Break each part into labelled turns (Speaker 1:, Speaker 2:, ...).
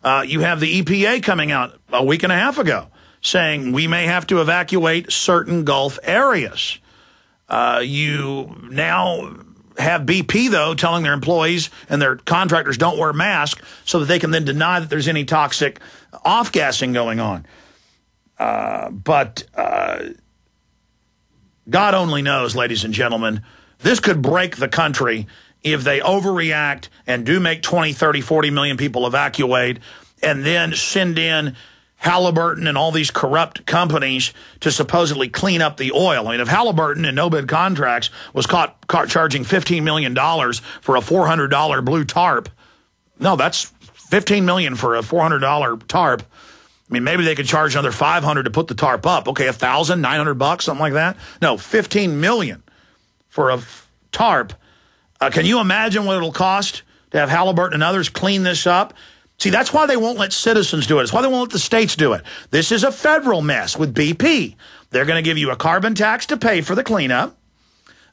Speaker 1: You have the EPA coming out a week and a half ago saying we may have to evacuate certain Gulf areas. You now have BP, though, telling their employees and their contractors don't wear masks so that they can then deny that there's any toxic off-gassing going on. But God only knows, ladies and gentlemen, this could break the country if they overreact and do make 20, 30, 40 million people evacuate and then send in Halliburton and all these corrupt companies to supposedly clean up the oil. I mean, if Halliburton in no-bid contracts was caught charging $15 million for a $400 blue tarp, no, that's $15 million for a $400 tarp. I mean, maybe they could charge another $500 to put the tarp up. Okay, $1,000, $900, something like that. No, $15 million for a tarp. Can you imagine what it'll cost to have Halliburton and others clean this up? See, that's why they won't let citizens do it. It's why they won't let the states do it. This is a federal mess with BP. They're going to give you a carbon tax to pay for the cleanup,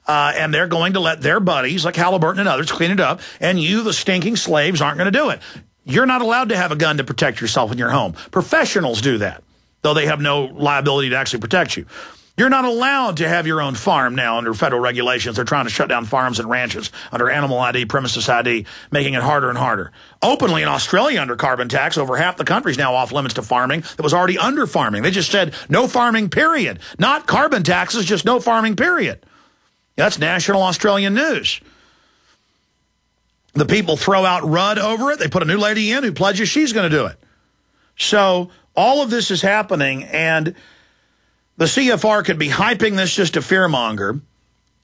Speaker 1: and they're going to let their buddies like Halliburton and others clean it up, and you, the stinking slaves, aren't going to do it. You're not allowed to have a gun to protect yourself in your home. Professionals do that, though they have no liability to actually protect you. You're not allowed to have your own farm now under federal regulations. They're trying to shut down farms and ranches under animal ID, premises ID, making it harder and harder. Openly in Australia under carbon tax, over half the country's now off limits to farming that was already under farming. They just said no farming, period. Not carbon taxes, just no farming, period. That's national Australian news. The people throw out Rudd over it. They put a new lady in who pledges she's going to do it. So all of this is happening, and the CFR could be hyping this just to fearmonger,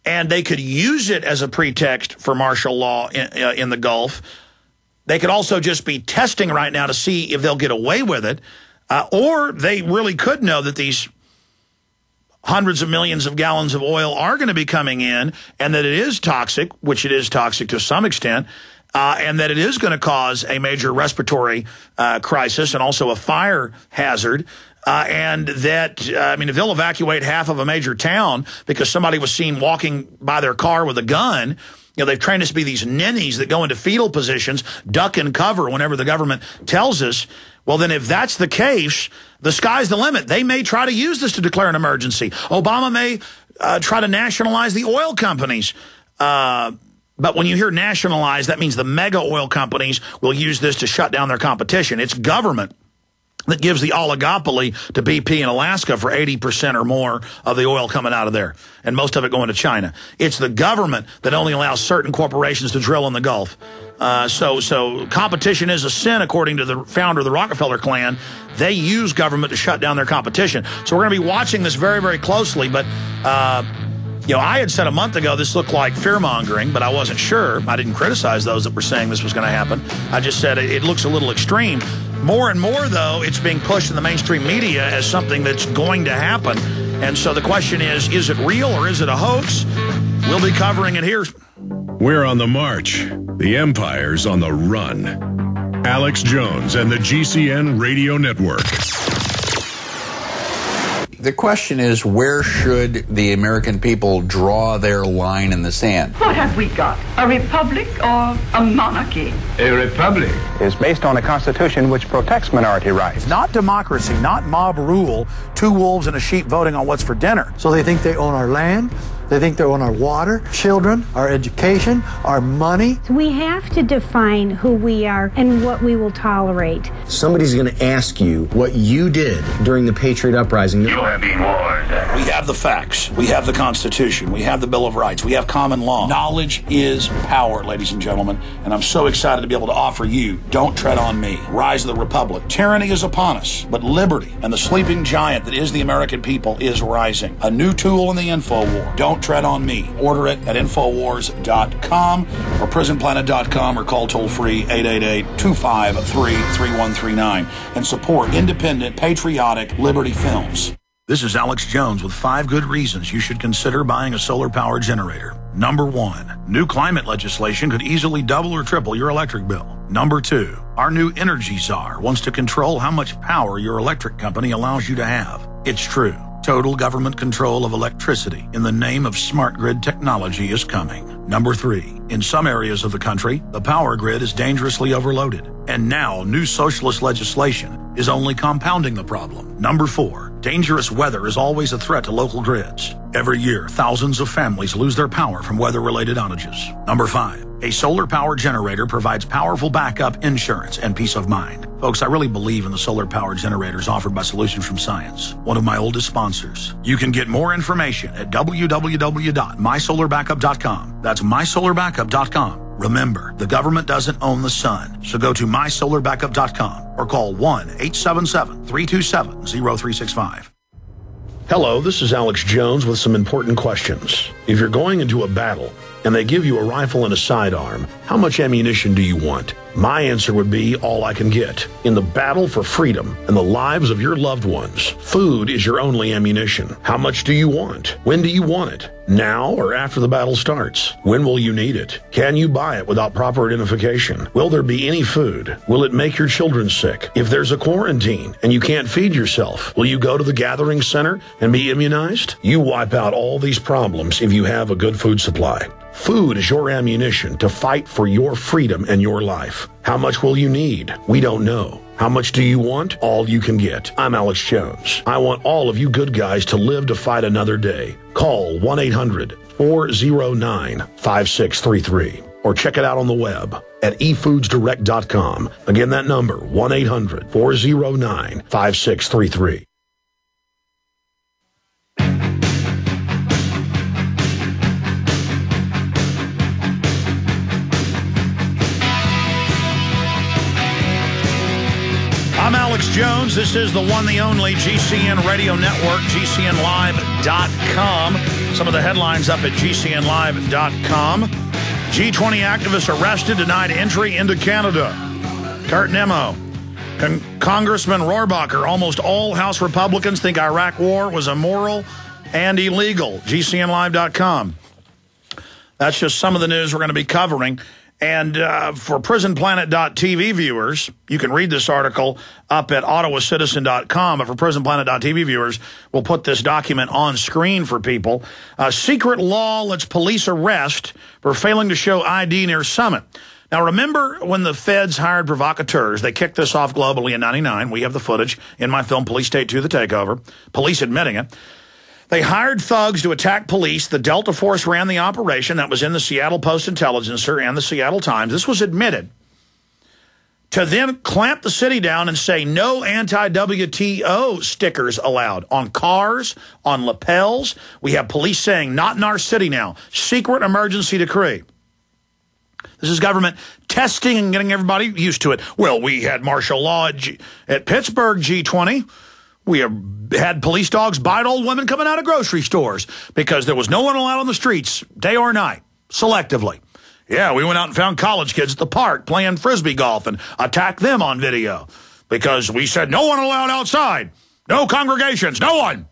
Speaker 1: and they could use it as a pretext for martial law in the Gulf. They could also just be testing right now to see if they'll get away with it, or they really could know that these hundreds of millions of gallons of oil are going to be coming in and that it is toxic, which it is toxic to some extent, and that it is going to cause a major respiratory crisis and also a fire hazard. And that, I mean, if they'll evacuate half of a major town because somebody was seen walking by their car with a gun, you know, they've trained us to be these ninnies that go into fetal positions, duck and cover whenever the government tells us. Well, then if that's the case, the sky's the limit. They may try to use this to declare an emergency. Obama may try to nationalize the oil companies. But when you hear nationalize, that means the mega oil companies will use this to shut down their competition. It's government that gives the oligopoly to BP in Alaska for 80% or more of the oil coming out of there, and most of it going to China. It's the government that only allows certain corporations to drill in the Gulf. So competition is a sin, according to the founder of the Rockefeller clan. They use government to shut down their competition. So we're going to be watching this very, very closely. But, you know, I had said a month ago this looked like fear-mongering, but I wasn't sure. I didn't criticize those that were saying this was going to happen. I just said it looks a little extreme. More and more, though, it's being pushed in the mainstream media as something that's going to happen. And so the question is it real or is it a hoax? We'll be covering it here.
Speaker 2: We're on the march. The empire's on the run. Alex Jones and the GCN Radio Network.
Speaker 3: The question is, where should the American people draw their line in the sand?
Speaker 4: What have we got? A republic or a monarchy?
Speaker 5: A republic is based on a constitution which protects minority rights.
Speaker 1: Not democracy, not mob rule, two wolves and a sheep voting on what's for dinner.
Speaker 6: So they think they own our land, they think they own our water, children, our education, our money.
Speaker 7: We have to define who we are and what we will tolerate.
Speaker 8: Somebody's going to ask you what you did during the Patriot Uprising.
Speaker 5: You have been warned.
Speaker 1: We have the facts. We have the Constitution. We have the Bill of Rights. We have common law. Knowledge is power, ladies and gentlemen. And I'm so excited to be able to offer you Don't Tread on Me, Rise of the Republic. Tyranny is upon us, but liberty and the sleeping giant that is the American people is rising. A new tool in the Infowar. Don't Tread on Me. Order it at Infowars.com or PrisonPlanet.com or call toll-free 888-253-3139 and support independent, patriotic Liberty films. This is Alex Jones with 5 good reasons you should consider buying a solar power generator. Number 1, new climate legislation could easily double or triple your electric bill. Number 2, our new energy czar wants to control how much power your electric company allows you to have. It's true. Total government control of electricity in the name of smart grid technology is coming. Number 3, in some areas of the country, the power grid is dangerously overloaded. And now, new socialist legislation is only compounding the problem. Number 4, dangerous weather is always a threat to local grids. Every year, thousands of families lose their power from weather-related outages. Number 5, a solar power generator provides powerful backup insurance and peace of mind. Folks, I really believe in the solar power generators offered by Solutions from Science, one of my oldest sponsors. You can get more information at www.mysolarbackup.com. That's mysolarbackup.com. Remember, the government doesn't own the sun, so go to mysolarbackup.com or call 1-877-327-0365.
Speaker 9: Hello, this is Alex Jones with some important questions. If you're going into a battle and they give you a rifle and a sidearm, how much ammunition do you want? My answer would be all I can get. In the battle for freedom and the lives of your loved ones, food is your only ammunition. How much do you want? When do you want it? Now or after the battle starts? When will you need it? Can you buy it without proper identification? Will there be any food? Will it make your children sick? If there's a quarantine and you can't feed yourself, will you go to the gathering center and be immunized? You wipe out all these problems if you have a good food supply. Food is your ammunition to fight for your freedom and your life. How much will you need? We don't know. How much do you want? All you can get. I'm Alex Jones. I want all of you good guys to live to fight another day. Call 1-800-409-5633 or check it out on the web at efoodsdirect.com. Again, that number, 1-800-409-5633.
Speaker 1: I'm Alex Jones. This is the one, the only GCN Radio Network, GCNlive.com. Some of the headlines up at GCNlive.com. G20 activists arrested, denied entry into Canada. Kurt Nemo. Congressman Rohrabacher. Almost all House Republicans think Iraq war was immoral and illegal. GCNlive.com. That's just some of the news we're going to be covering. And for PrisonPlanet.tv viewers, you can read this article up at OttawaCitizen.com. But for PrisonPlanet.tv viewers, we'll put this document on screen for people. Secret law lets police arrest for failing to show ID near summit. Now, remember when the feds hired provocateurs? They kicked this off globally in '99. We have the footage in my film, Police State 2, The Takeover. Police admitting it. They hired thugs to attack police. The Delta Force ran the operation. That was in the Seattle Post-Intelligencer and the Seattle Times. This was admitted. To then clamp the city down and say no anti-WTO stickers allowed on cars, on lapels. We have police saying not in our city now. Secret emergency decree. This is government testing and getting everybody used to it. Well, we had martial law at Pittsburgh G20. We had police dogs bite old women coming out of grocery stores because there was no one allowed on the streets, day or night, selectively. Yeah, we went out and found college kids at the park playing Frisbee golf and attacked them on video because we said no one allowed outside, no congregations, no one.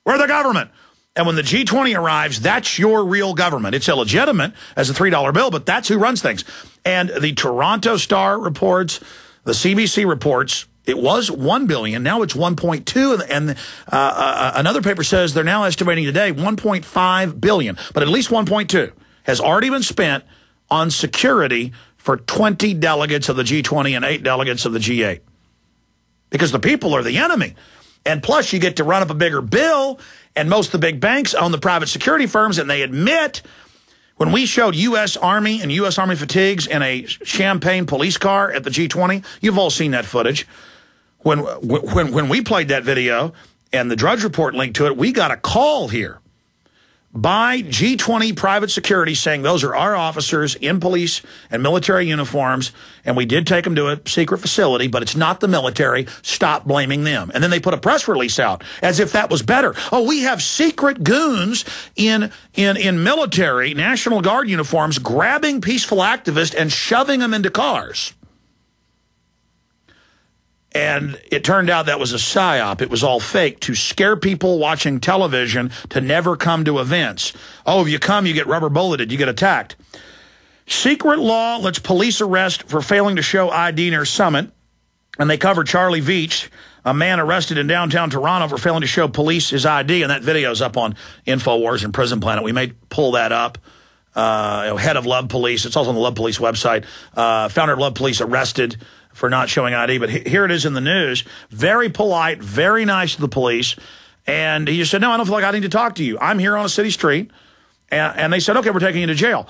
Speaker 1: We're the government. And when the G20 arrives, that's your real government. It's illegitimate as a $3 bill, but that's who runs things. And the Toronto Star reports, the CBC reports, it was $1 billion. Now it's 1.2. And another paper says they're now estimating today 1.5 billion. But at least 1.2 has already been spent on security for 20 delegates of the G20 and 8 delegates of the G8. Because the people are the enemy. And plus you get to run up a bigger bill. And most of the big banks own the private security firms. And they admit when we showed U.S. Army and U.S. Army fatigues in a Champagne police car at the G20, you've all seen that footage. When we played that video and the Drudge Report linked to it, we got a call here by G20 private security saying those are our officers in police and military uniforms, and we did take them to a secret facility, but it's not the military. Stop blaming them. And then they put a press release out as if that was better. Oh, we have secret goons in military National Guard uniforms grabbing peaceful activists and shoving them into cars. And it turned out that was a psyop. It was all fake to scare people watching television to never come to events. Oh, if you come, you get rubber bulleted, you get attacked. Secret law lets police arrest for failing to show ID near summit. And they covered Charlie Veach, a man arrested in downtown Toronto for failing to show police his ID. And that video's up on Infowars and Prison Planet. We may pull that up head of Love Police. It's also on the Love Police website. Founder of Love Police arrested for not showing ID. But here it is in the news. Very polite, very nice to the police. And he just said, no, I don't feel like I need to talk to you. I'm here on a city street. And they said, okay, we're taking you to jail.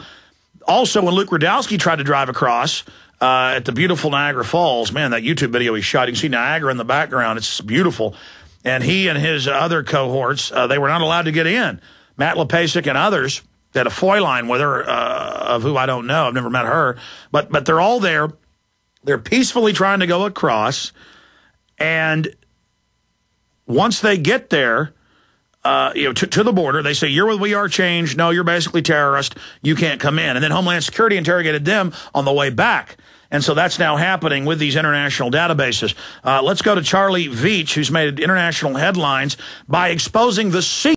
Speaker 1: Also, when Luke Rudowski tried to drive across at the beautiful Niagara Falls, man, that YouTube video he shot, you can see Niagara in the background. It's beautiful. And he and his other cohorts, they were not allowed to get in. Matt Lepasic and others had a foy line with her, of who I don't know. I've never met her. But they're all there. They're peacefully trying to go across. And once they get there, to the border, they say, you're with We Are Change. No, you're basically terrorist. You can't come in. And then Homeland Security interrogated them on the way back. And so that's now happening with these international databases. Let's go to Charlie Veach, who's made international headlines by exposing the secret